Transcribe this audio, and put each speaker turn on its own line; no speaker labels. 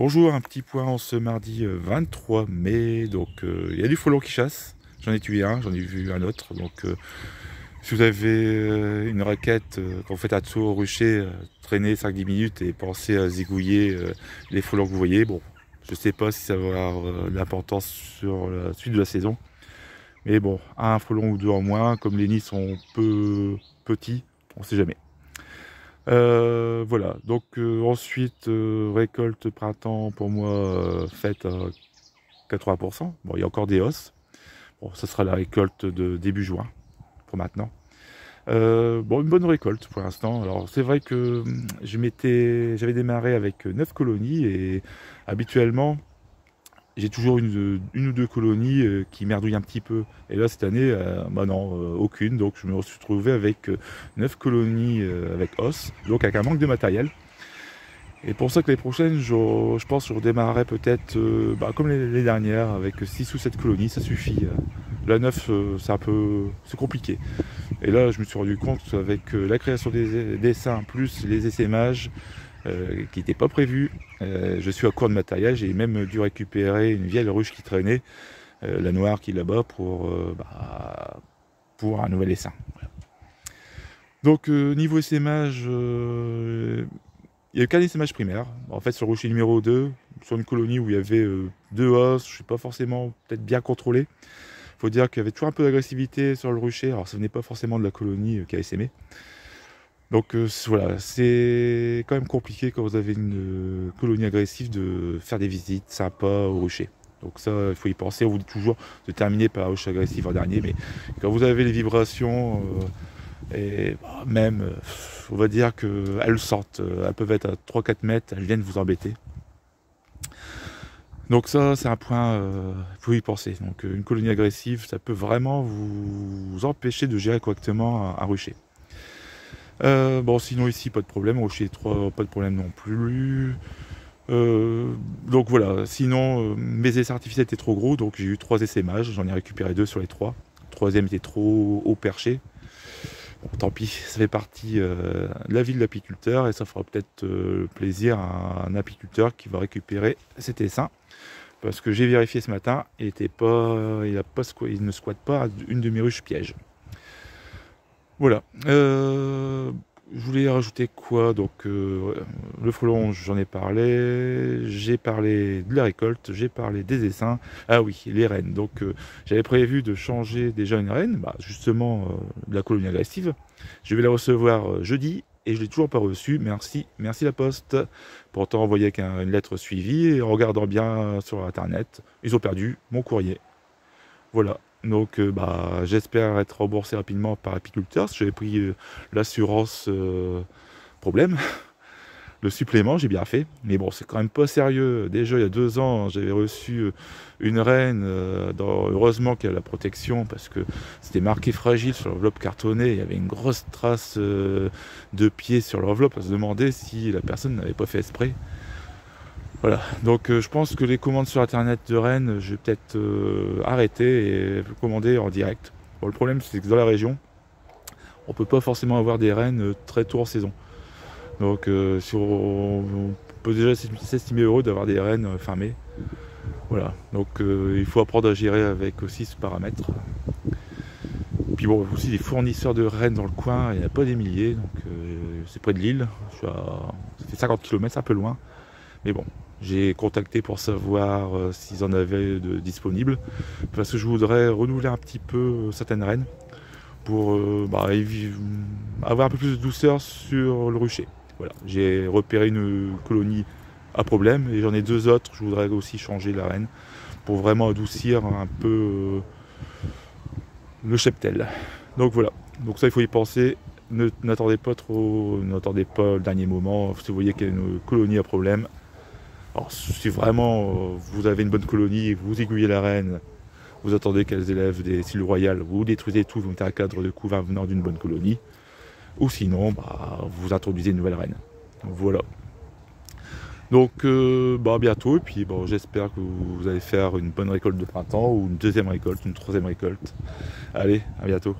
Bonjour, un petit point en ce mardi 23 mai. Donc il y a du frelon qui chasse. J'en ai tué un, j'en ai vu un autre. Donc si vous avez une raquette, quand vous faites un saut au rucher, traînez 5-10 minutes et pensez à zigouiller les frelons que vous voyez. Bon, je sais pas si ça va avoir de l'importance sur la suite de la saison. Mais bon, un frelon ou deux en moins, comme les nids sont peu petits, on sait jamais. Voilà, donc ensuite récolte printemps pour moi faite à 80%. Bon, il y a encore des hausses. Bon, ça sera la récolte de début juin pour maintenant. Bon, une bonne récolte pour l'instant. Alors c'est vrai que j'avais démarré avec 9 colonies et habituellement j'ai toujours une ou deux colonies qui merdouillent un petit peu. Et là cette année, bah non, aucune. Donc je me suis retrouvé avec 9 colonies avec os, donc avec un manque de matériel. Et pour ça que les prochaines, je pense que je redémarrerai peut-être comme les dernières, avec 6 ou 7 colonies, ça suffit. La 9, c'est compliqué. Et là, je me suis rendu compte avec la création des dessins plus les essaimages qui n'étaient pas prévus, je suis à court de matériel. J'ai même dû récupérer une vieille ruche qui traînait, la noire qui est là-bas, pour un nouvel essaim. Voilà. Donc niveau essaimage, il n'y a eu qu'un essaimage primaire. En fait, sur le rocher numéro 2, sur une colonie où il y avait deux os, je ne suis pas forcément peut-être bien contrôlé. Il faut dire qu'il y avait toujours un peu d'agressivité sur le rucher. Alors, ça venait pas forcément de la colonie qui a essaimé. Donc voilà, c'est quand même compliqué quand vous avez une colonie agressive de faire des visites sympas au rucher. Donc ça, il faut y penser. On vous dit toujours de terminer par un rucher agressif en dernier, mais quand vous avez les vibrations, et même, on va dire qu'elles sortent, elles peuvent être à 3-4 mètres, elles viennent vous embêter. Donc ça, c'est un point, il faut y penser. Donc une colonie agressive, ça peut vraiment vous empêcher de gérer correctement un rucher. Bon, sinon ici, pas de problème. Rocher 3, pas de problème non plus. Donc voilà, sinon, mes essais artificiels étaient trop gros, donc j'ai eu 3 essaimages. J'en ai récupéré 2 sur les 3. Le troisième était trop haut perché. Bon, tant pis, ça fait partie de la vie de l'apiculteur et ça fera peut-être plaisir à un apiculteur qui va récupérer cet essaim. Parce que j'ai vérifié ce matin, il ne squatte pas une de mes ruches pièges. Voilà. Je voulais rajouter quoi? Donc le frelon, j'en ai parlé. J'ai parlé de la récolte. J'ai parlé des essaims. Ah oui, les rennes. Donc j'avais prévu de changer déjà une reine, justement de la colonie agressive. Je vais la recevoir jeudi et je l'ai toujours pas reçue. Merci la poste. Pourtant envoyé avec une lettre suivie et en regardant bien sur internet, ils ont perdu mon courrier. Voilà. Donc j'espère être remboursé rapidement par apiculteur. J'avais pris l'assurance problème. Le supplément, j'ai bien fait. Mais bon, c'est quand même pas sérieux. Déjà, il y a 2 ans, j'avais reçu une reine. Heureusement qu'il y a la protection parce que c'était marqué fragile sur l'enveloppe cartonnée. Il y avait une grosse trace de pied sur l'enveloppe. On se demandait si la personne n'avait pas fait exprès. Voilà, donc je pense que les commandes sur internet de Rennes, je vais peut-être arrêter et commander en direct. Bon, le problème c'est que dans la région, on peut pas forcément avoir des rennes très tôt en saison. Donc si on peut déjà s'estimer heureux d'avoir des rennes fin mai. Voilà, donc il faut apprendre à gérer avec aussi ce paramètre. Puis bon, aussi des fournisseurs de rennes dans le coin, il n'y en a pas des milliers, donc c'est près de Lille, ça fait 50 km, c'est un peu loin. Mais bon, j'ai contacté pour savoir s'ils en avaient de disponibles, parce que je voudrais renouveler un petit peu certaines rennes pour avoir un peu plus de douceur sur le rucher. Voilà, j'ai repéré une colonie à problème et j'en ai 2 autres. Je voudrais aussi changer la reine pour vraiment adoucir un peu le cheptel. Donc voilà, donc ça il faut y penser. N'attendez pas le dernier moment. Si vous voyez qu'il y a une colonie à problème, alors si vraiment vous avez une bonne colonie et que vous aiguillez la reine, vous attendez qu'elles élèvent des cils royales, vous détruisez tout, vous mettez un cadre de couvain venant d'une bonne colonie, ou sinon vous introduisez une nouvelle reine. Voilà. Donc bientôt, et puis j'espère que vous allez faire une bonne récolte de printemps, ou une deuxième récolte, une troisième récolte. Allez, à bientôt.